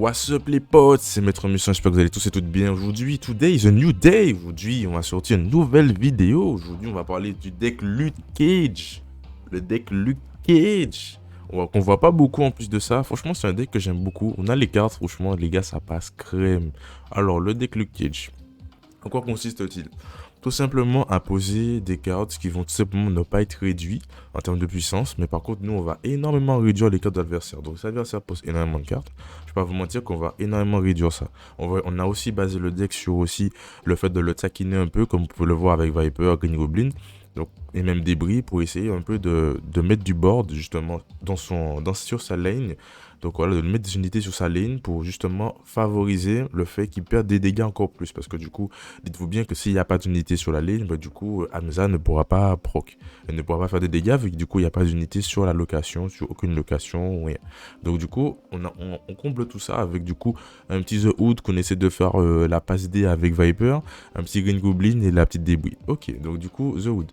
What's up les potes, c'est Maître Mission, j'espère que vous allez tous et toutes bien. Aujourd'hui, today is a new day. Aujourd'hui, on va sortir une nouvelle vidéo. Aujourd'hui, on va parler du deck Luke Cage. Le deck Luke Cage. Qu'on voit pas beaucoup en plus de ça. Franchement, c'est un deck que j'aime beaucoup. On a les cartes, franchement, les gars, ça passe crème. Alors, le deck Luke Cage. En quoi consiste-t-il? Tout simplement à poser des cartes qui vont tout simplement ne pas être réduites en termes de puissance, mais par contre nous on va énormément réduire les cartes d'adversaire. Donc si l'adversaire pose énormément de cartes, je vais pas vous mentir qu'on va énormément réduire ça. On a aussi basé le deck sur aussi le fait de le taquiner un peu, comme vous pouvez le voir avec Viper, Green Goblin, donc, et même Débris pour essayer un peu de mettre du board justement sur sa lane. Donc voilà, de mettre des unités sur sa lane pour justement favoriser le fait qu'il perde des dégâts encore plus. Parce que du coup, dites-vous bien que s'il n'y a pas d'unité sur la lane, bah, du coup, Hamza ne pourra pas proc. Elle ne pourra pas faire des dégâts vu que du coup, il n'y a pas d'unité sur la location, sur aucune location, rien. Donc du coup, on comble tout ça avec du coup un petit The Hood qu'on essaie de faire la passe D avec Viper, un petit Green Goblin et la petite Débris. Ok, donc du coup, The Hood.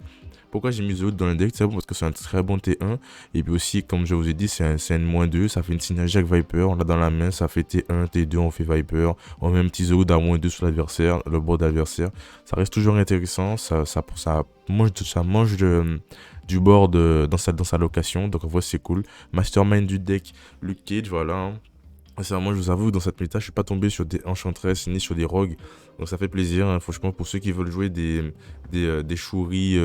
Pourquoi j'ai mis The Hood dans le deck? C'est bon parce que c'est un très bon T1. Et puis aussi, comme je vous ai dit, c'est un N-2. Ça fait une synergie avec Viper. On l'a dans la main. Ça fait T1, T2. On fait Viper. On met un petit The Hood à -2 sur l'adversaire, le board adversaire. Ça reste toujours intéressant. Ça mange du board dans sa location. Donc en vrai, c'est cool. Mastermind du deck, Luke Cage, voilà. Sincèrement, je vous avoue, dans cette méta, je suis pas tombé sur des Enchantress ni sur des Rogues. Donc ça fait plaisir, hein. Franchement, pour ceux qui veulent jouer des Shuri,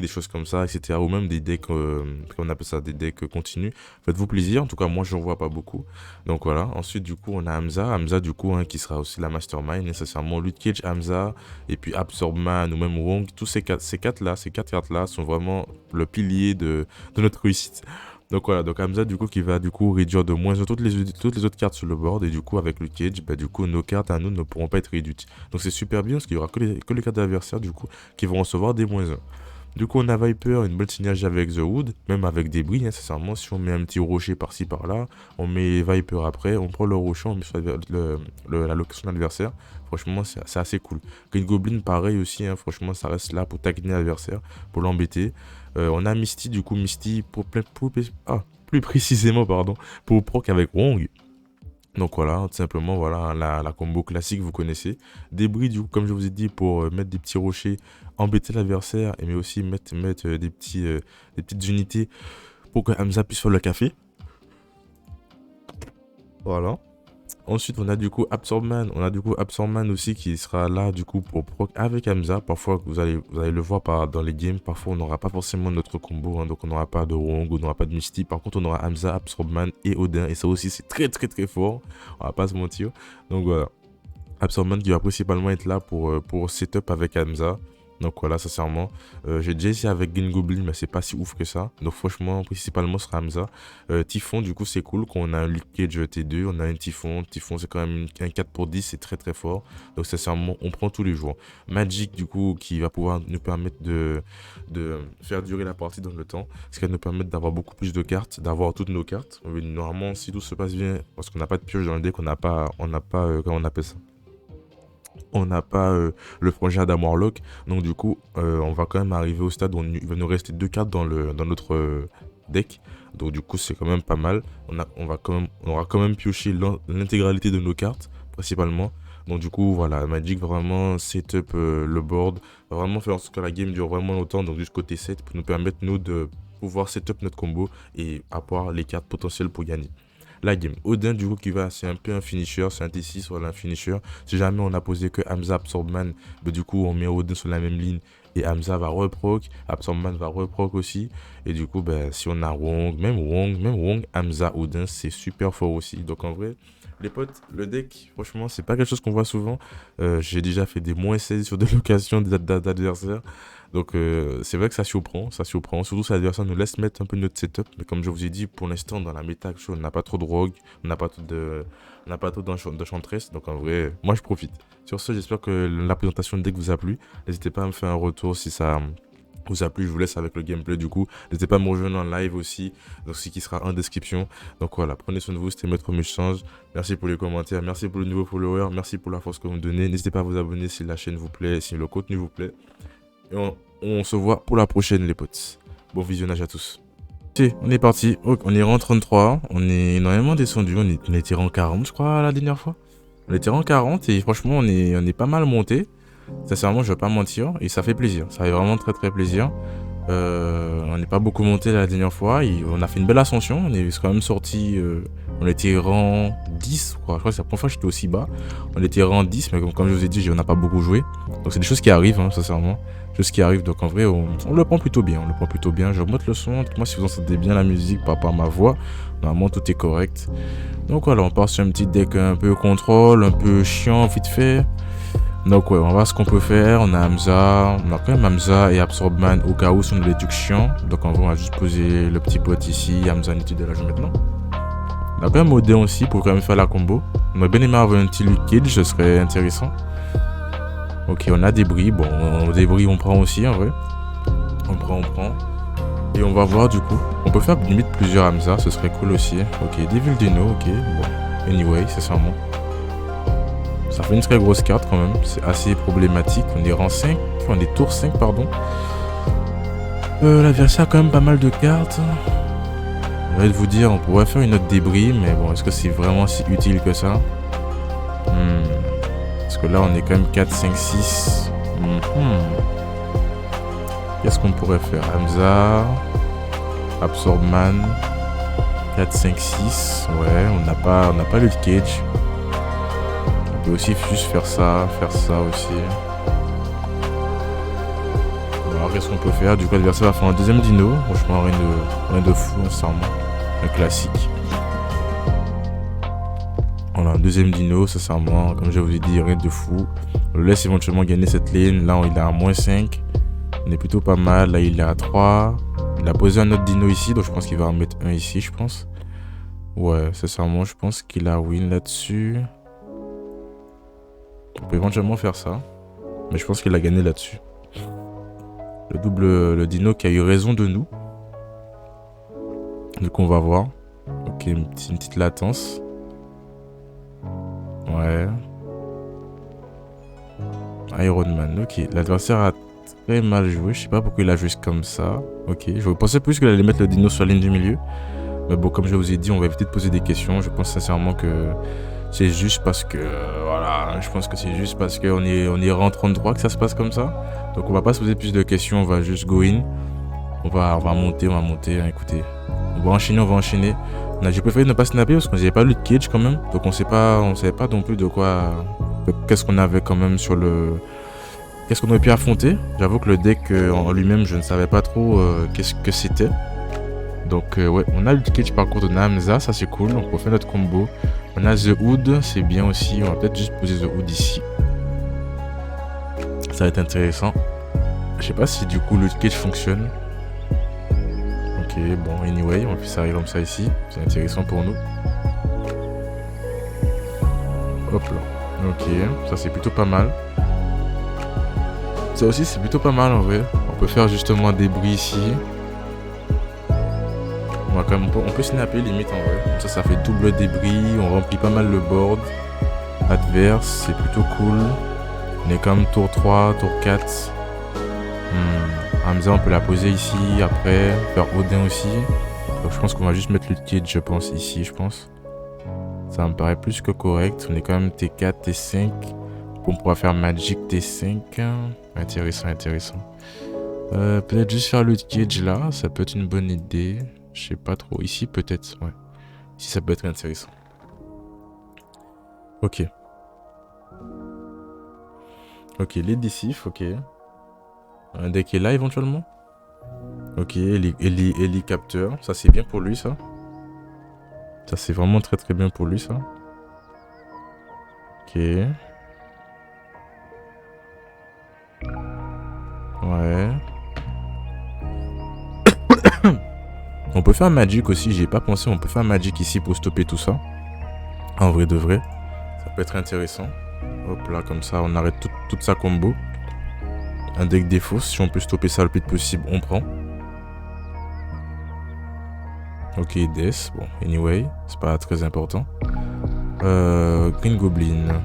des choses comme ça, etc. Ou même des decks, on appelle ça des decks continus. Faites-vous plaisir. En tout cas, moi, je n'en vois pas beaucoup. Donc voilà. Ensuite, du coup, on a Hamza. Hamza, du coup, hein, qui sera aussi la Mastermind. Nécessairement, Luke Cage, Hamza, et puis Absorbman ou même Wong. Tous ces quatre cartes-là sont vraiment le pilier de notre réussite. Donc voilà, donc Hamza du coup qui va du coup réduire de moins toutes les autres cartes sur le board et du coup avec le cage, bah, du coup nos cartes à nous ne pourront pas être réduites. Donc c'est super bien parce qu'il y aura que les cartes d'adversaire du coup qui vont recevoir des -1. Du coup on a Viper, une bonne synergie avec The Wood, même avec Débris, nécessairement si on met un petit rocher par-ci par-là, on met Viper après, on prend le rocher, on met sur la location de l'adversaire. Franchement c'est assez cool. Green Goblin pareil aussi, hein, franchement ça reste là pour taquiner l'adversaire, pour l'embêter. On a Misty, du coup Misty plus précisément pardon, pour proc avec Wong. Donc voilà, tout simplement voilà la combo classique vous connaissez. Débris du coup comme je vous ai dit pour mettre des petits rochers, embêter l'adversaire mais aussi mettre des petites unités pour que Hamza puisse faire le café. Voilà. Ensuite, on a du coup Absorbman. On a du coup Absorbman aussi qui sera là du coup pour proc avec Hamza. Parfois, vous allez le voir dans les games. Parfois, on n'aura pas forcément notre combo. Hein, donc, on n'aura pas de Wong, on n'aura pas de Misty. Par contre, on aura Hamza, Absorbman et Odin. Et ça aussi, c'est très très très fort. On va pas se mentir. Donc voilà. Absorbman qui va principalement être là pour setup avec Hamza. Donc voilà, sincèrement, j'ai déjà essayé avec Green Goblin, mais c'est pas si ouf que ça. Donc franchement, principalement, ce sera Hamza. Typhon, du coup, c'est cool qu'on a un Luke Cage T2, on a un Typhon. Typhon, c'est quand même un 4 pour 10, c'est très très fort. Donc sincèrement, on prend tous les jours. Magic, du coup, qui va pouvoir nous permettre de faire durer la partie dans le temps. Ce qui va nous permettre d'avoir beaucoup plus de cartes, d'avoir toutes nos cartes. Normalement, si tout se passe bien, parce qu'on n'a pas de pioche dans le deck, on n'a pas comment on appelle ça? On n'a pas le frangin d'Adam Warlock. Donc du coup, on va quand même arriver au stade où il va nous rester 2 cartes dans notre deck. Donc du coup, c'est quand même pas mal. On aura quand même pioché l'intégralité de nos cartes, principalement. Donc du coup, voilà, Magic va vraiment setup le board. Va vraiment faire en sorte que la game dure vraiment longtemps. Donc jusqu'au T7 pour nous permettre, nous, de pouvoir setup notre combo et avoir les cartes potentielles pour gagner la game. Odin, du coup, c'est un peu un finisher, c'est un T6, voilà, un finisher. Si jamais on a posé que Hamza, Absorbman, bah, du coup, on met Odin sur la même ligne et Hamza va reproc, Absorbman va reproc aussi. Et du coup, bah, si on a Wong, Hamza, Odin, c'est super fort aussi. Donc en vrai, les potes, le deck, franchement, c'est pas quelque chose qu'on voit souvent. J'ai déjà fait des -16 sur des locations d'adversaires. Donc c'est vrai que ça surprend. Surtout si l'adversaire nous laisse mettre un peu notre setup. Mais comme je vous ai dit, pour l'instant, dans la méta actuelle, on n'a pas trop de rogue, on n'a pas trop d'enchantress. Donc en vrai, moi je profite. Sur ce, j'espère que la présentation de deck vous a plu. N'hésitez pas à me faire un retour si ça vous a plu. Je vous laisse avec le gameplay du coup. N'hésitez pas à me rejoindre en live aussi, donc ce qui sera en description. Donc voilà, prenez soin de vous, c'était Maître Change. Merci pour les commentaires, merci pour le nouveau follower, merci pour la force que vous me donnez. N'hésitez pas à vous abonner si la chaîne vous plaît, si le contenu vous plaît. Et on se voit pour la prochaine les potes. Bon visionnage à tous. Si, on est parti. Ok, on est rang 33. On est énormément descendu. On était rang 40, je crois, la dernière fois. On était rang 40 et franchement, on est pas mal monté. Sincèrement, je vais pas mentir. Et ça fait plaisir. Ça fait vraiment très très plaisir. On n'est pas beaucoup monté la dernière fois. On a fait une belle ascension. On est quand même sorti. On était rang 10, quoi. Je crois que c'est la première fois que j'étais aussi bas. On était rang 10, mais comme je vous ai dit, on n'a pas beaucoup joué. Donc c'est des choses qui arrivent, hein, sincèrement. Choses qui arrivent. Donc en vrai, on le prend plutôt bien. On le prend plutôt bien. J'augmente le son. Dites-moi si vous entendez bien la musique par rapport à ma voix. Normalement, tout est correct. Donc voilà, on part sur un petit deck un peu contrôle, un peu chiant, vite fait. Donc ouais, on va voir ce qu'on peut faire. On a Hamza, on a quand même Hamza et Absorbman au cas où si on a des trucs chiants. Donc en vrai, on va juste poser le petit pot ici. Hamza en étude de la jeu maintenant. On a quand même Odin aussi pour quand même faire la combo. On aurait bien aimé avoir un petit Luke Cage, ce serait intéressant. Ok, on a débris. Bon, débris on prend aussi en vrai. On prend. Et on va voir du coup. On peut faire limite plusieurs Hamza, ce serait cool aussi. Ok, Devil Dino, ok. Bon, anyway, c'est ça bon. Ça fait une très grosse carte quand même, c'est assez problématique. On est rang 5, on est tour 5 pardon. L'adversaire a quand même pas mal de cartes. Je vais vous dire, on pourrait faire une autre débris, mais bon, est-ce que c'est vraiment si utile que ça? Parce que là on est quand même 4, 5, 6. Qu'est-ce qu'on pourrait faire? Hamza, Absorbman, 4, 5, 6. Ouais, on n'a pas le cage. On peut aussi juste faire ça aussi. Alors qu'est-ce qu'on peut faire? Du coup l'adversaire va faire un deuxième dino. Franchement rien de fou ensemble. Un classique. Voilà, un deuxième dino, sincèrement, comme je vous ai dit, rien de fou. On le laisse éventuellement gagner cette lane. Là il est à moins 5. On est plutôt pas mal. Là il est à 3. Il a posé un autre dino ici, donc je pense qu'il va en mettre un ici, je pense. Ouais, sincèrement, je pense qu'il a win là-dessus. On peut éventuellement faire ça. Mais je pense qu'il a gagné là-dessus. Le dino qui a eu raison de nous. Donc on va voir. Ok, une petite latence. Ouais. Iron Man, ok. L'adversaire a très mal joué. Je sais pas pourquoi il a joué comme ça. Ok, je pensais plus qu'il allait mettre le dino sur la ligne du milieu. Mais bon, comme je vous ai dit, on va éviter de poser des questions. Je pense sincèrement que c'est juste parce que... voilà, je pense que c'est juste parce qu'on est rang 33 que ça se passe comme ça. Donc on va pas se poser plus de questions, on va juste go in. On va monter, hein, écoutez. On va enchaîner. J'ai préféré ne pas snapper parce qu'on n'avait pas le cage quand même. Donc on savait pas non plus de quoi... qu'est-ce qu'on avait quand même sur le... Qu'est-ce qu'on aurait pu affronter. J'avoue que le deck en lui-même, je ne savais pas trop qu'est-ce que c'était. Donc ouais, on a le cage par contre, on a Hamza, ça c'est cool. Donc on fait notre combo. On a The Hood, c'est bien aussi. On va peut-être juste poser The Hood ici. Ça va être intéressant. Je sais pas si du coup le cage fonctionne. Ok, bon, anyway, on fait ça comme ça ici. C'est intéressant pour nous. Hop là. Ok, ça c'est plutôt pas mal. Ça aussi c'est plutôt pas mal en vrai. On peut faire justement un débris ici. On peut snapper limite en vrai. Ça fait double débris. On remplit pas mal le board adverse. C'est plutôt cool. On est quand même tour 3, tour 4. Hamza on peut la poser ici. Après faire Odin aussi. Donc je pense qu'on va juste mettre le kit je pense ici je pense. Ça me paraît plus que correct. On est quand même T4, T5. On pourra faire Magic T5. Intéressant. Peut-être juste faire le cage là. Ça peut être une bonne idée. Je sais pas trop. Ici peut-être. Ouais. Ici ça peut être intéressant. Ok. Ok, les décifs. Ok. Un deck est là éventuellement. Ok, Eli capteur. Ça c'est bien pour lui ça. Ça c'est vraiment très très bien pour lui ça. Ok. Ouais. On peut faire Magic aussi, j'ai pas pensé. On peut faire Magic ici pour stopper tout ça. En vrai de vrai. Ça peut être intéressant. Hop là, comme ça, on arrête toute sa combo. Un deck défausse. Si on peut stopper ça le plus possible, on prend. Ok, Death. Bon, anyway, c'est pas très important. Green Goblin.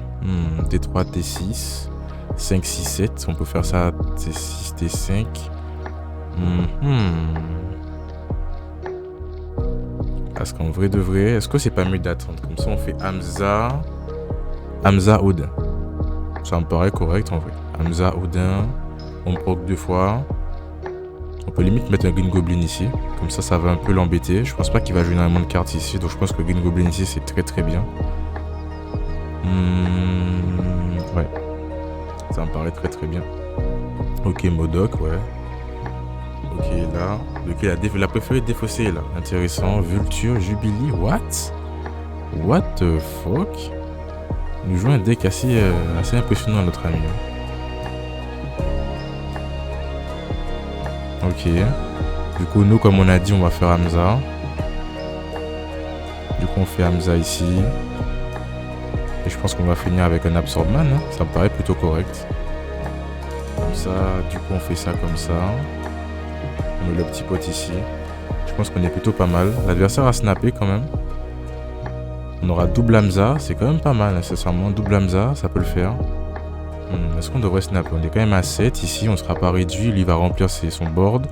T3, T6. 5, 6, 7. On peut faire ça T6, T5. parce qu'en vrai de vrai, est-ce que c'est pas mieux d'attendre? Comme ça, on fait Hamza. Hamza Odin. Ça me paraît correct en vrai. Hamza Odin. On proc 2 fois. On peut limite mettre un Green Goblin ici. Comme ça va un peu l'embêter. Je pense pas qu'il va jouer énormément de cartes ici. Donc je pense que Green Goblin ici, c'est très très bien. Ouais. Ça me paraît très très bien. Ok, Modok, ouais. Ok, là. Ok, la préférée défaussée là. Intéressant. Vulture, Jubilee. What? What the fuck? Il nous joue un deck assez impressionnant, notre ami. Ok. Du coup, nous, comme on a dit, on va faire Hamza. Du coup, on fait Hamza ici. Et je pense qu'on va finir avec un Absorbman. Hein. Ça me paraît plutôt correct. Comme ça, du coup, on fait ça comme ça. On met le petit pot ici. Je pense qu'on est plutôt pas mal. L'adversaire a snappé quand même. On aura double Hamza. C'est quand même pas mal, nécessairement. Double Hamza, ça peut le faire. Est-ce qu'on devrait snapper? On est quand même à 7 ici. On sera pas réduit. Lui, il va remplir son board.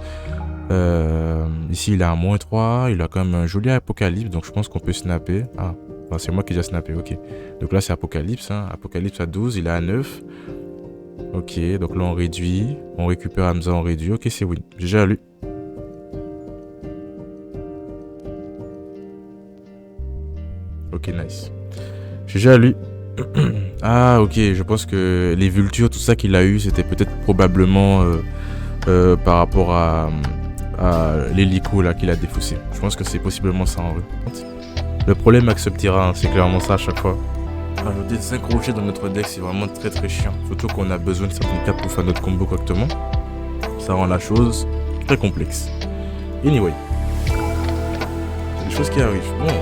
Ici, il a un -3. Il a quand même un joli Apocalypse. Donc, je pense qu'on peut snapper. Ah, c'est moi qui ai déjà snappé. Ok. Donc là, c'est Apocalypse. Hein. Apocalypse à 12. Il a à 9. Ok. Donc là, on réduit. On récupère Hamza, on réduit. Ok, c'est win. J'ai déjà lu. Ok, nice. J'ai déjà lu. Ah, ok. Je pense que les vultures, tout ça qu'il a eu, c'était peut-être probablement par rapport à l'hélico là qu'il a défaussé. Je pense que c'est possiblement ça en vrai. Le problème avec ce petit rat, hein, c'est clairement ça à chaque fois. Rajouter 5 rochers dans notre deck, c'est vraiment très très chiant. Surtout qu'on a besoin de certaines cartes pour faire notre combo correctement. Ça rend la chose très complexe. Anyway. C'est des choses qui arrivent. Bon.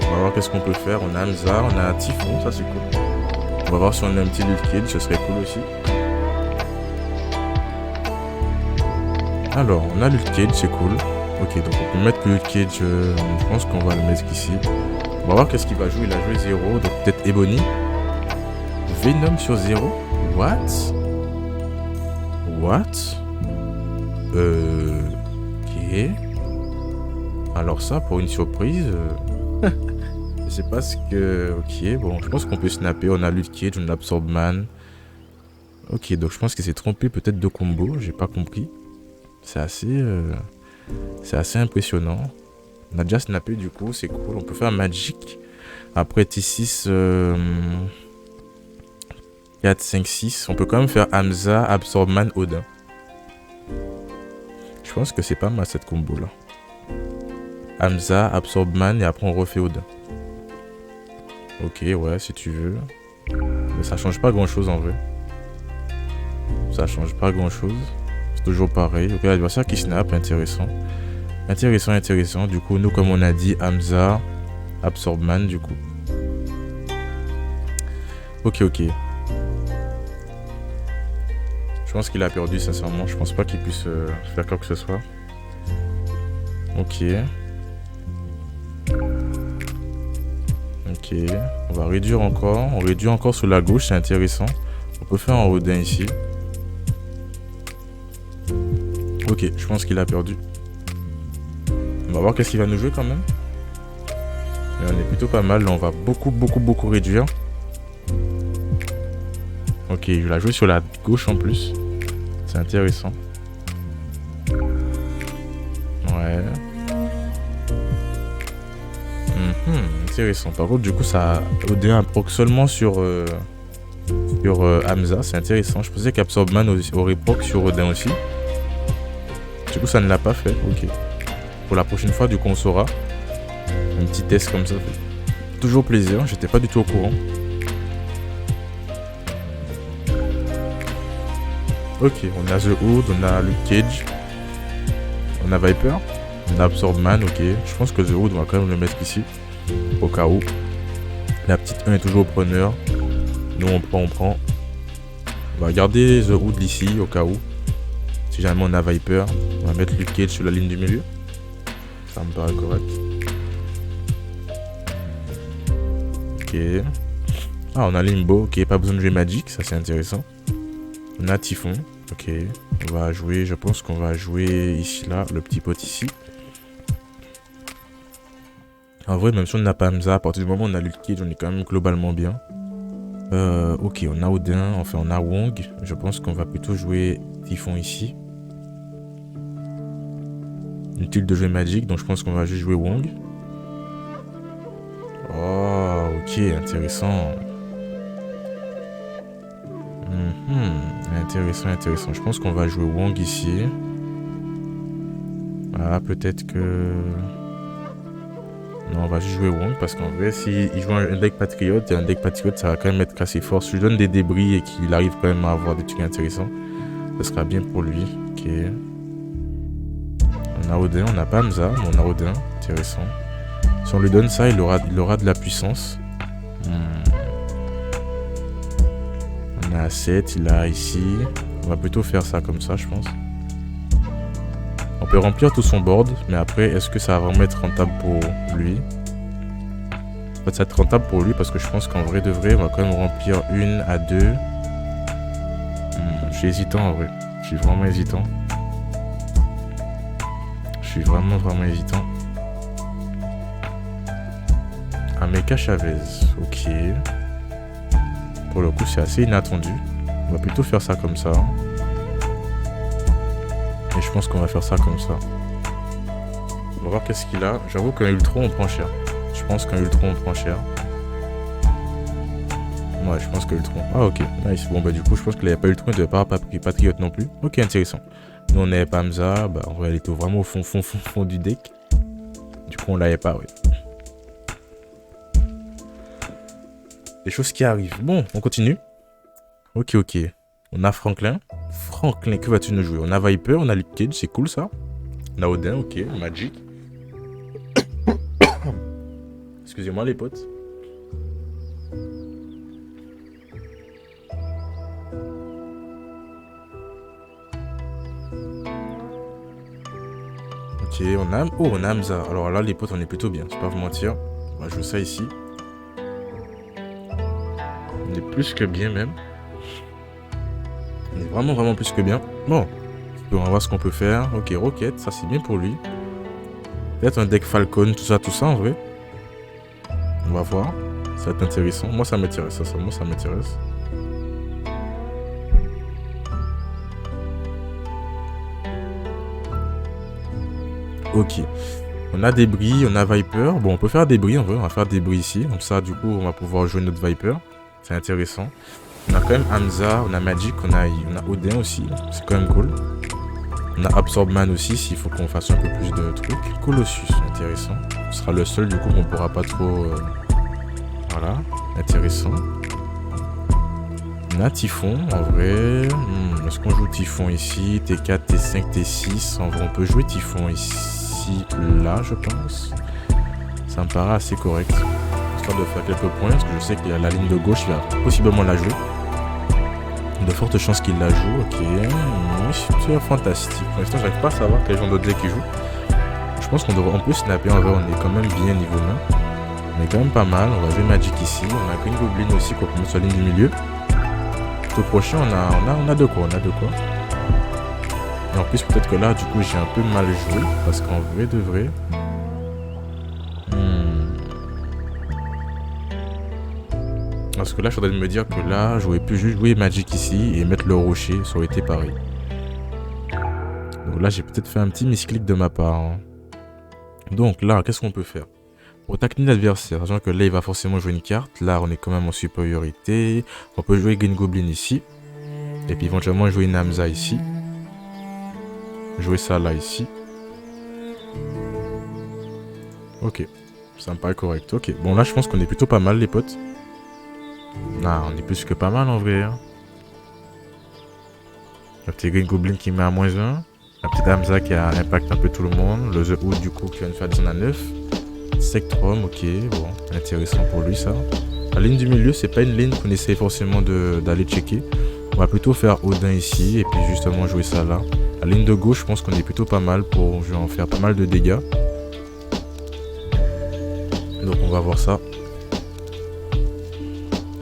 On va voir qu'est-ce qu'on peut faire. On a Hamza, on a un Typhon, ça c'est cool. On va voir si on a un petit Lute Cage, ce serait cool aussi. Alors, on a Lute Cage, c'est cool. Ok, donc on peut mettre le Lute Cage, je pense qu'on va le mettre ici. On va voir qu'est-ce qu'il va jouer. Il a joué 0, donc peut-être Ebony. Venom sur 0. What? Ok. Alors ça, pour une surprise... je sais pas ce que... Ok, bon, je pense qu'on peut snapper. On a Lute Cage, on a Absorbman. Ok, donc je pense qu'il s'est trompé peut-être de combo. J'ai pas compris. C'est assez impressionnant. On a déjà snappé du coup, c'est cool. On peut faire Magic. Après T6... 4, 5, 6. On peut quand même faire Hamza, Absorbman, Odin. Je pense que c'est pas mal cette combo là. Hamza, Absorbman et après on refait Odin. Ok, ouais, si tu veux. Mais ça change pas grand chose en vrai. Ça change pas grand chose. C'est toujours pareil. Ok, l'adversaire qui snap, intéressant. Intéressant. Du coup, nous, comme on a dit, Hamza, Absorbman, du coup. Ok. Je pense qu'il a perdu, sincèrement. Je pense pas qu'il puisse faire quoi que ce soit. Ok. On va réduire encore. On réduit encore sur la gauche, c'est intéressant. On peut faire un Odin ici. Ok, je pense qu'il a perdu. On va voir qu'est-ce qu'il va nous jouer quand même. Mais on est plutôt pas mal. Là, on va beaucoup réduire. Ok, je l'ai joué sur la gauche en plus. C'est intéressant. Ouais. Intéressant. Par contre, du coup, ça Odin proc seulement sur Hamza. C'est intéressant. Je pensais qu'Absorbman aurait proc sur Odin aussi. Du coup, ça ne l'a pas fait. Ok. Pour la prochaine fois, du coup, on saura. Un petit test comme ça. Toujours plaisir. J'étais pas du tout au courant. Ok, on a The Hood, on a Lute Cage. On a Viper. On a Absorbman, ok. Je pense que The Hood, on va quand même le mettre ici. Au cas où. La petite 1 est toujours au preneur. Nous, on prend. On va garder The Hood ici, au cas où. Si jamais on a Viper, on va mettre Lute Cage sur la ligne du milieu. Ça me paraît correct. Ok. Ah, on a Limbo, ok. Pas besoin de jouer Magic, ça c'est intéressant. On a Typhon, ok. On va jouer, je pense qu'on va jouer ici, là, le petit pot ici. En vrai, même si on n'a pas Hamza, à partir du moment où on a Luke Cage, on est quand même globalement bien. Ok, on a Odin, enfin on a Wong. Je pense qu'on va plutôt jouer Typhon ici. Inutile de jouer Magic, donc je pense qu'on va juste jouer Wong. Oh, ok, intéressant. Intéressant, intéressant. Je pense qu'on va jouer Wong ici. Ah, peut-être que... Non, on va juste jouer Wong parce qu'en vrai, s'il joue un deck Patriote, et un deck Patriote, ça va quand même être assez fort. Si je lui donne des débris et qu'il arrive quand même à avoir des trucs intéressants, ça sera bien pour lui. Ok. On a Odin, on n'a pas Hamza, mais on a Odin. Intéressant. Si on lui donne ça, il aura de la puissance. On a 7, il a ici. On va plutôt faire ça comme ça, je pense. On peut remplir tout son board, mais après, est-ce que ça va vraiment être rentable pour lui? En fait, ça va être rentable pour lui parce que je pense qu'en vrai de vrai, on va quand même remplir 1 à 2. Je suis hésitant en vrai. Je suis vraiment hésitant. Je suis vraiment hésitant. Ameka Chavez, ok. Pour le coup, c'est assez inattendu. On va plutôt faire ça comme ça. Et je pense qu'on va faire ça comme ça. On va voir qu'est-ce qu'il a. J'avoue qu'un Ultron, on prend cher. Je pense qu'un Ultron, on prend cher. Ouais, je pense que Ultron. Ah, ok, nice. Bon, bah, du coup, je pense qu'il n'avait pas Ultron, il ne devait pas avoir Patriote non plus. Ok, intéressant. Nous, on n'avait pas Hamza. Bah, en vrai, elle était vraiment au fond du deck. Du coup, on l'avait pas, ouais. Des choses qui arrivent. Bon, on continue. Ok, ok. On a Franklin. Franklin, que vas-tu nous jouer? On a Viper, on a Luke Cage, c'est cool ça. On a Odin, ok. Magic. Excusez-moi les potes. Ok, on a... Oh, on a Hamza. Alors là, les potes, on est plutôt bien. Je vais pas vous mentir. On va jouer ça ici. On est plus que bien même. On est vraiment plus que bien. Bon. On va voir ce qu'on peut faire. Ok, Rocket, ça c'est bien pour lui. Peut-être un deck Falcon, tout ça en vrai. On va voir. Ça va être intéressant. Moi ça m'intéresse, moi ça m'intéresse. Ok. On a des bris, on a Viper. Bon, on peut faire des bris en vrai. On va faire des bris ici. Comme ça, du coup, on va pouvoir jouer notre Viper. C'est intéressant. On a quand même Hamza, on a Magic, on a Odin aussi. C'est quand même cool. On a Absorbman aussi, s'il faut qu'on fasse un peu plus de trucs. Colossus, intéressant. Ce sera le seul, du coup, qu'on pourra pas trop... Voilà, intéressant. On a Typhon, en vrai. Est-ce qu'on joue Typhon ici? T4, T5, T6. En vrai, on peut jouer Typhon ici, là, je pense. Ça me paraît assez correct. Histoire de faire quelques points, parce que je sais qu'il y a la ligne de gauche, il va possiblement la jouer. De fortes chances qu'il la joue, ok. C'est fantastique. Pour l'instant, j'arrive pas à savoir quel genre de deck il joue. Je pense qu'on peut snapper, en vrai, on est quand même bien niveau main. On est quand même pas mal. On va jouer Magic ici. On a Green Goblin aussi qu'on peut mettre sur la ligne du milieu. Au prochain, on a de quoi, Et en plus, peut-être que là, du coup, j'ai un peu mal joué. Parce qu'en vrai de vrai... Parce que là, je suis en train de me dire que là, j'aurais pu juste jouer Magic ici et mettre le rocher, ça aurait été pareil. Donc là, j'ai peut-être fait un petit misclick de ma part. Donc là, qu'est-ce qu'on peut faire? Pour taquiner l'adversaire, sachant que là, il va forcément jouer une carte. Là, on est quand même en supériorité. On peut jouer Green Goblin ici. Et puis éventuellement jouer une Hamza ici. Jouer ça là, ici. Ok. Ça me paraît correct. Ok. Bon, là, je pense qu'on est plutôt pas mal, les potes. Ah, on est plus que pas mal en vrai. Le petit Green Goblin qui met à -1. La petite Hamza qui a impact un peu tout le monde. Le The Hood du coup qui vient de faire 10 à 9. Sectrum, ok, bon, intéressant pour lui ça. La ligne du milieu, c'est pas une ligne qu'on essaye forcément d'aller checker. On va plutôt faire Odin ici et puis justement jouer ça là. La ligne de gauche, je pense qu'on est plutôt pas mal pour en faire pas mal de dégâts. Donc on va voir ça.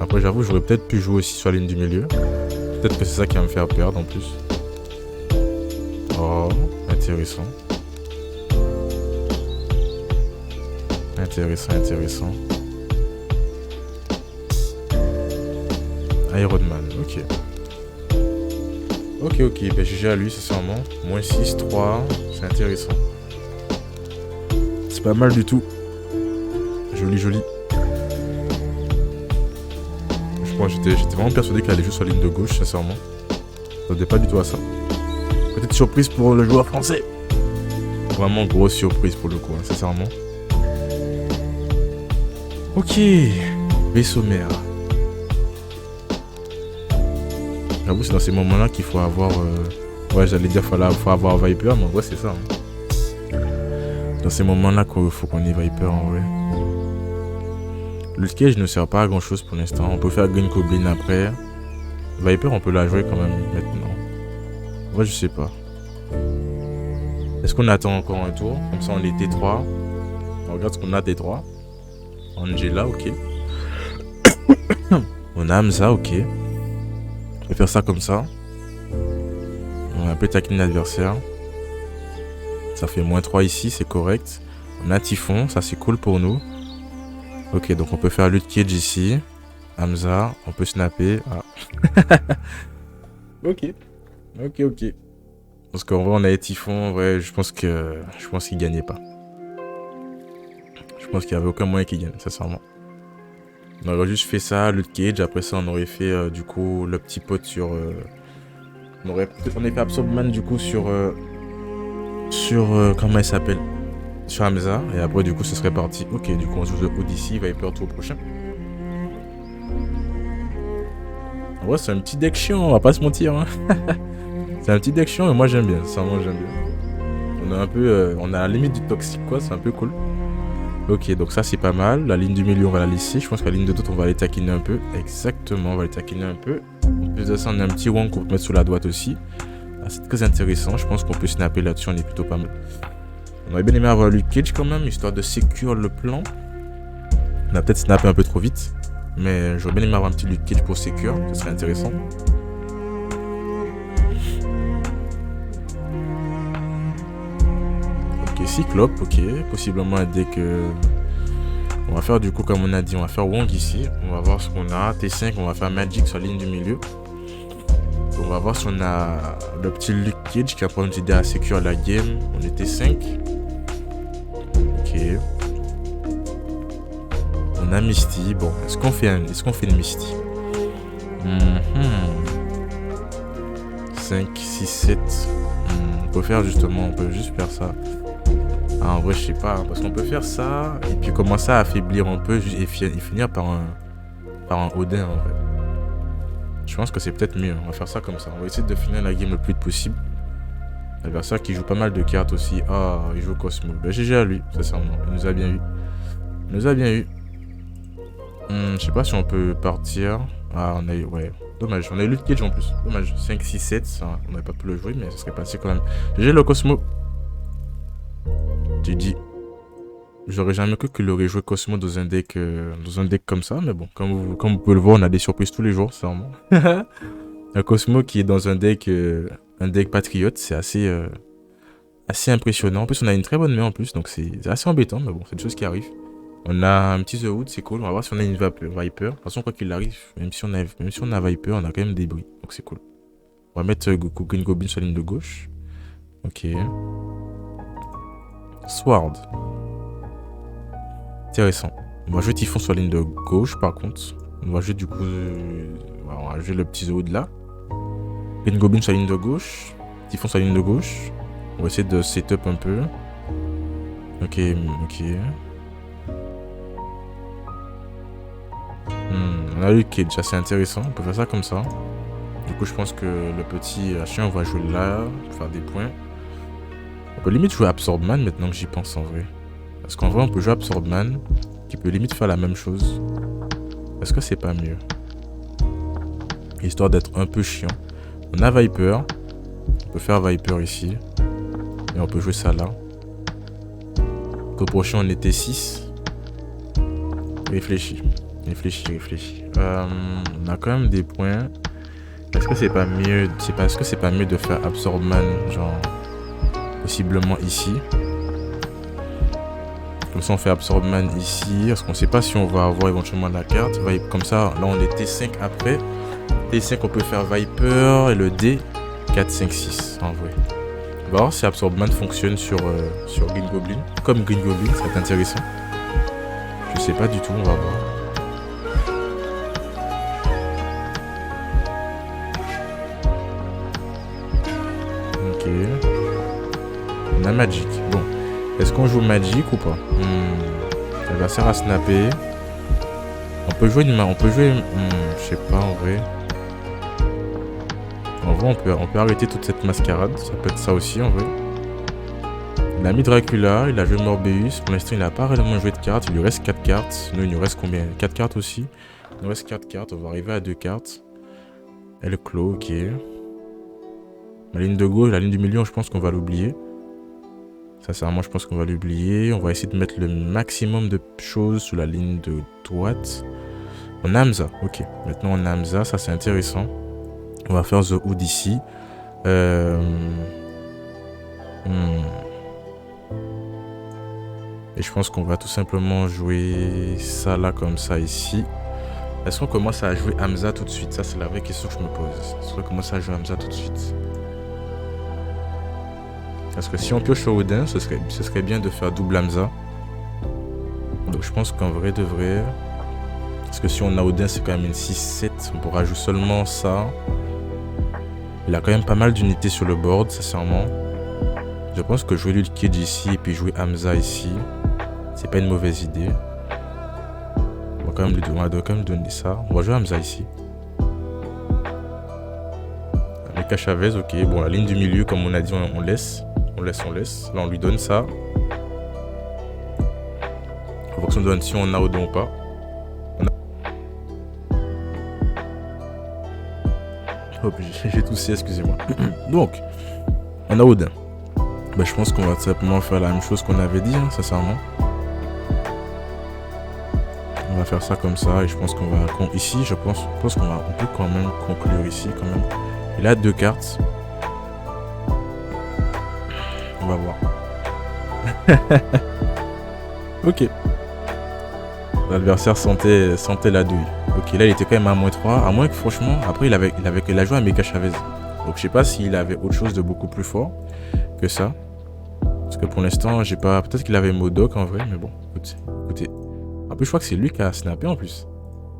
Après j'avoue, j'aurais peut-être pu jouer aussi sur la ligne du milieu. Peut-être que c'est ça qui va me faire perdre en plus. Oh, intéressant. Intéressant, intéressant. Iron Man, ok. Ok, ok, ben GG à lui, c'est sûrement. Moins 6, 3, c'est intéressant. C'est pas mal du tout. Joli, joli. J'étais vraiment persuadé qu'elle allait juste sur la ligne de gauche, sincèrement. Je m'attendais pas du tout à ça. Petite surprise pour le joueur français. Vraiment grosse surprise pour le coup, hein, sincèrement. Ok. Vaisseau mère. J'avoue, c'est dans ces moments-là qu'il faut avoir... Ouais, j'allais dire faut avoir Viper, mais en vrai, c'est ça. Hein. Dans ces moments-là qu'il faut qu'on ait Viper, en vrai. Le cage ne sert pas à grand-chose pour l'instant. On peut faire Green Goblin après. Viper, on peut la jouer quand même maintenant. Ouais, je sais pas. Est-ce qu'on attend encore un tour? Comme ça, on est T3. On regarde ce qu'on a T3. Angela, ok. On a Hamza, ok. On peut faire ça comme ça. On va peut taquiner l'adversaire. Ça fait moins 3 ici, c'est correct. On a Typhon, ça c'est cool pour nous. Ok, donc on peut faire Luke Cage ici. Hamza, on peut snapper. Ah. Ok. Ok, ok. Parce qu'en vrai, on a Typhon. Ouais, je pense qu'il gagnait pas. Je pense qu'il n'y avait aucun moyen qu'il gagne, sincèrement. On aurait juste fait ça, Luke Cage. Après ça, on aurait fait du coup le petit pote sur. On aurait fait Absorbman du coup sur. Comment il s'appelle? Sur Hamza. Et après, du coup, ce serait parti. Ok, du coup, on se joue Odyssey, Viper tour prochain. En vrai, c'est un petit deck chiant, on va pas se mentir. Hein. C'est un petit deck chiant, et moi j'aime bien. Ça, moi j'aime bien. On a un peu. On a la limite du toxique, quoi. C'est un peu cool. Ok, donc ça c'est pas mal. La ligne du milieu, on va la laisser. Je pense que la ligne de doute, on va les taquiner un peu. Exactement, on va les taquiner un peu. En plus de ça, on a un petit wang qu'on peut mettre sous la droite aussi. Ah, c'est très intéressant. Je pense qu'on peut snapper là-dessus. On est plutôt pas mal. On aurait bien aimé avoir Luke Cage quand même, histoire de sécure le plan. On a peut-être snappé un peu trop vite. Mais j'aurais bien aimé avoir un petit Luke Cage pour sécure. Ce serait intéressant. Ok, Cyclope, ok. Possiblement un deck. On va faire du coup, comme on a dit, on va faire Wong ici. On va voir ce qu'on a. T5, on va faire Magic sur la ligne du milieu. On va voir si on a le petit Luke Cage qui va pouvoir nous aider à sécure la game. On est T5. Ok. On a Misty. Bon, est-ce qu'on fait une Misty? 5, 6, 7. On peut faire justement, on peut juste faire ça. Ah, en vrai, je sais pas, hein, parce qu'on peut faire ça et puis commencer à affaiblir un peu et finir par un Odin en vrai. Je pense que c'est peut-être mieux. On va faire ça comme ça. On va essayer de finir la game le plus vite possible. L'adversaire qui joue pas mal de cartes aussi. Ah, il joue Cosmo. Ben, GG à lui, sincèrement. Il nous a bien eu. Il nous a bien eu. Je sais pas si on peut partir. Ah, on a eu. Ouais. Dommage. On a eu Luke Cage en plus. Dommage. 5, 6, 7. Ça, on n'aurait pas pu le jouer, mais ça serait passé quand même. GG le Cosmo. J'ai dit. J'aurais jamais cru qu'il aurait joué Cosmo dans un deck comme ça, mais bon, comme vous pouvez le voir, on a des surprises tous les jours, c'est vraiment. Un Cosmo qui est dans un deck patriote, c'est assez impressionnant. En plus, on a une très bonne main en plus, donc c'est assez embêtant, mais bon, c'est une chose qui arrive. On a un petit The Hood, c'est cool. On va voir si on a une Viper. De toute façon, quoi qu'il arrive, même si on a Viper, on a quand même des bris, donc c'est cool. On va mettre Green Goblin sur la ligne de gauche. Ok. Sword. Intéressant. On va jouer Typhon sur la ligne de gauche par contre. On va jouer du coup. On va jouer le petit zoo de là. Green Goblin sur la ligne de gauche. Typhon sur la ligne de gauche. On va essayer de setup un peu. Ok, ok. On a Luke Cage, assez intéressant. On peut faire ça comme ça. Du coup, je pense que le petit chien, on va jouer là pour faire des points. On peut limite jouer Absorbman maintenant que j'y pense en vrai. Parce qu'en vrai, on peut jouer Absorbman, qui peut limite faire la même chose. Est-ce que c'est pas mieux? Histoire d'être un peu chiant. On a Viper. On peut faire Viper ici. Et on peut jouer ça là. Au prochain, on était 6. Réfléchis. On a quand même des points. Est-ce que c'est pas mieux? Est-ce que c'est pas mieux de faire Absorbman, genre, possiblement ici? Comme ça, on fait Absorbman ici. Parce qu'on ne sait pas si on va avoir éventuellement la carte. Comme ça, là, on est T5 après. T5, on peut faire Viper et le D. 4, 5, 6 en vrai. On va voir si Absorbman fonctionne sur Green Goblin. Comme Green Goblin, ça va être intéressant. Je sais pas du tout, on va voir. Ok. On a Magic. Bon. Est-ce qu'on joue Magic ou pas? L'adversaire a snappé. On peut jouer une main. On peut jouer. Je sais pas en vrai. En vrai, on peut arrêter toute cette mascarade. Ça peut être ça aussi en vrai. Il a mis Dracula. Il a joué Morbius. Pour l'instant, il n'a pas réellement joué de cartes. Il lui reste 4 cartes. Nous, il nous reste combien? 4 cartes aussi. Il nous reste 4 cartes. On va arriver à 2 cartes. Et le clos, ok. La ligne de gauche, la ligne du milieu, je pense qu'on va l'oublier. Sincèrement, je pense qu'on va l'oublier. On va essayer de mettre le maximum de choses sur la ligne de droite. On a Hamza, ok. Maintenant, on a Hamza, ça c'est intéressant. On va faire The Hood ici. Et je pense qu'on va tout simplement jouer ça là comme ça ici. Est-ce qu'on commence à jouer Hamza tout de suite? Ça, c'est la vraie question que je me pose. Est-ce qu'on commence à jouer Hamza tout de suite? Parce que si on pioche sur Odin, ce serait bien de faire double Hamza. Donc je pense qu'en vrai de vrai... Parce que si on a Odin, c'est quand même une 6-7. On pourra jouer seulement ça. Il a quand même pas mal d'unités sur le board, sincèrement. Je pense que jouer Luke Cage ici et puis jouer Hamza ici, c'est pas une mauvaise idée. On doit quand même donner ça. On va jouer Hamza ici. Mika Chavez, ok. Bon, la ligne du milieu, comme on a dit, on laisse. On laisse. Là, on lui donne ça. En fonction de si on a Odin ou pas. Hop, j'ai toussé, excusez-moi. Donc, on a Odin. Bah, je pense qu'on va tout simplement faire la même chose qu'on avait dit, hein, sincèrement. On va faire ça comme ça et je pense qu'on va... Ici, je pense qu'on peut quand même conclure ici, quand même. Il a 2 cartes. On va voir. Ok. L'adversaire sentait la douille. Ok, là il était quand même à -3. À moins que franchement, après il a joué à Mika Chavez. Donc je sais pas s'il avait autre chose de beaucoup plus fort que ça. Parce que pour l'instant, j'ai pas... Peut-être qu'il avait Modok en vrai, mais bon, écoutez. En plus, je crois que c'est lui qui a snappé en plus.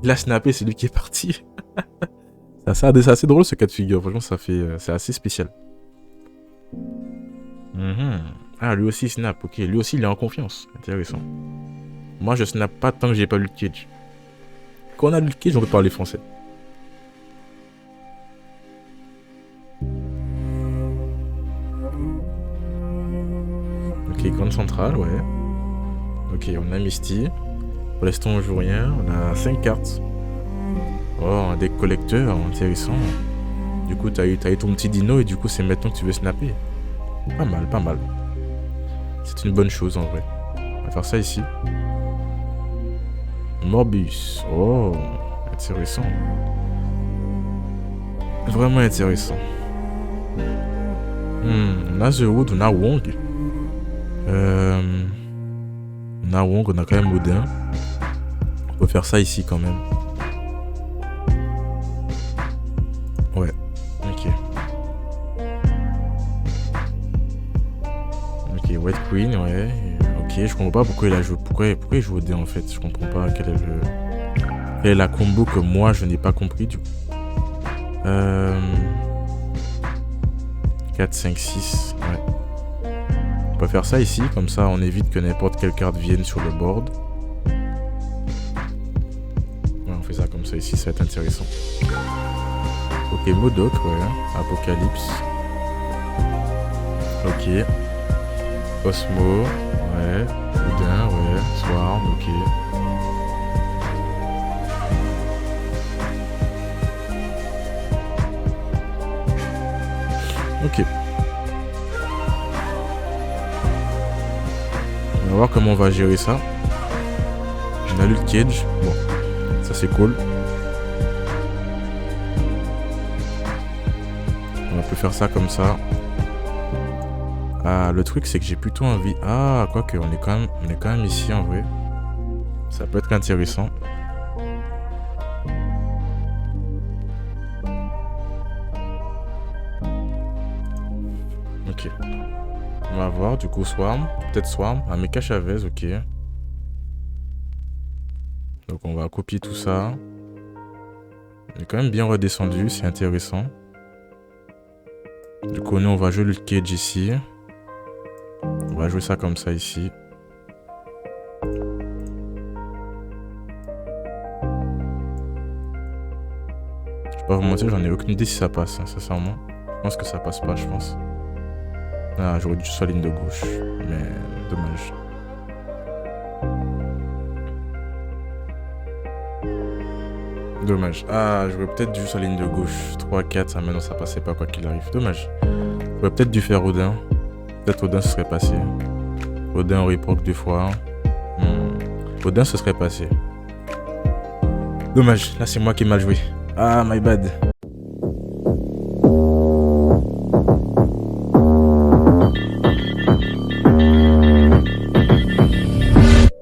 Il a snappé, c'est lui qui est parti. C'est assez drôle ce cas de figure. Franchement, c'est assez spécial. Ah, lui aussi snap. Ok, lui aussi il est en confiance. Intéressant. Moi, je snap pas tant que j'ai pas Luke Cage. Quand on a Luke Cage, on peut parler français. Ok, grande centrale, ouais. Ok, on a Misty. Pour l'instant, on joue rien. On a 5 cartes. Oh, un deck collecteur, intéressant. Du coup, t'as eu ton petit dino et du coup, c'est maintenant que tu veux snapper. Pas mal. C'est une bonne chose en vrai. On va faire ça ici. Morbius. Oh, intéressant. Vraiment intéressant. On a The Wood, on a Wong. On a Wong, on a quand même Odin. On peut faire ça ici quand même. Ouais, ok. Ok, White Queen, ouais. Ok, je comprends pas pourquoi il a joué. Pourquoi il joue Odin en fait. Je comprends pas quelle est la combo que moi je n'ai pas compris du coup. 4, 5, 6, ouais. On peut faire ça ici, comme ça on évite que n'importe quelle carte vienne sur le board. Ouais, on fait ça comme ça ici, ça va être intéressant. Ok, Modok, ouais. Apocalypse. Ok. Osmo, ouais. Odin, ouais. Swarm, ok. Ok. On va voir comment on va gérer ça. On a Luke Cage. Bon, ça c'est cool. On peut faire ça comme ça. Ah, le truc, c'est que j'ai plutôt envie... Ah, quoique, on est quand même ici, en vrai. Ça peut être intéressant. Ok. On va voir, du coup, Swarm. Peut-être Swarm. Ah, Mecha Chavez, ok. Donc, on va copier tout ça. On est quand même bien redescendu, c'est intéressant. Du coup, nous, on va jouer le cage ici. On va jouer ça comme ça ici. Je vais pas vous mentir, j'en ai aucune idée si ça passe, hein, sincèrement. Je pense que ça passe pas, je pense. Ah, j'aurais dû sur la ligne de gauche. Mais dommage. Dommage. Ah, j'aurais peut-être dû sur la ligne de gauche. 3, 4, ah, mais non, ça passait pas quoi qu'il arrive. Dommage. J'aurais peut-être dû faire Odin. Peut-être Odin se serait passé. Odin aurait proc 2 fois. Odin se serait passé. Dommage, là c'est moi qui ai mal joué. Ah, my bad.